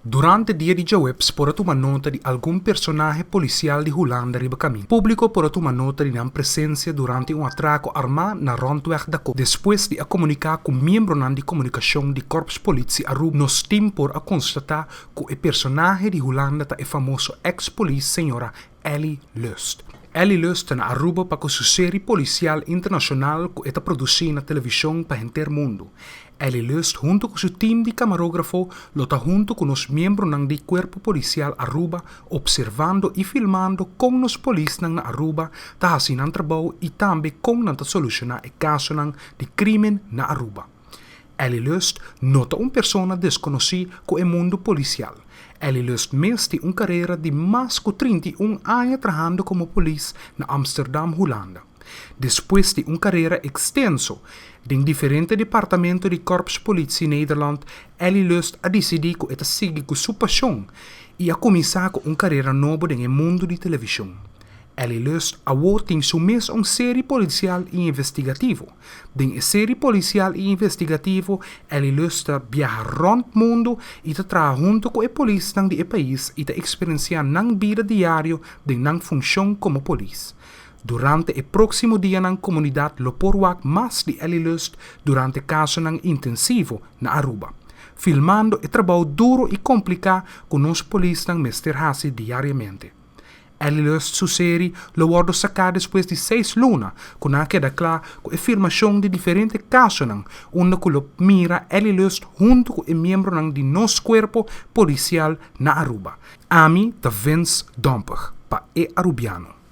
Durante dia di webs poratu uma nota de algum personagem policial de Hulanda riba caminho. Público poratu uma nota de não presença durante um atraco armado na rondweg da Cop. Depois de a comunicar com membro de comunicação de corpos polícia Aruba, nos team por a constatar que o personagem de Hulanda é famoso ex-police senhora Elie Lust. Elie Lust na Aruba para sua série policial internacional que está produzida na televisão para o mundo. Elie Lust, junto com seu time de camarógrafo, lota junto com os membros do cuerpo policial Aruba, observando e filmando como os polisnan na Aruba está fazendo trabalho e também como está solucionar o casonan de crime na Aruba. Elie Lust nota persona desconoci com o mundo policial. Elie Lust tem uma carreira de mais de 31 anos trabalhando como polícia na Amsterdam, Hulanda. Depois de uma carreira extensa em diferentes departamentos de corpos polícia Nederland, Elie Lust a decidido que seguir com sua paixão e a começar com uma carreira nova no mundo de televisão. Elie Lust tem sua mesma série policial e investigativo. Em série policial e investigativo, Elie Lust viaja rond o mundo e trabalha junto com a polícia do país e experiencia na vida diária de na função como polícia. Durante o próximo dia na comunidade loporwak mais de Elie Lust durante casonan intensivo na Aruba, filmando o trabalho duro e complicado com os polícias mesterhasi diariamente. Elie Lust sua série lo guardo sacada depois de 6 lunas, com a queda clara com a afirmação de diferentes casonan, onde lo mira Elie Lust junto com o membro de nosso cuerpo policial na Aruba. A mim, te wens dampig, pa e arubiano.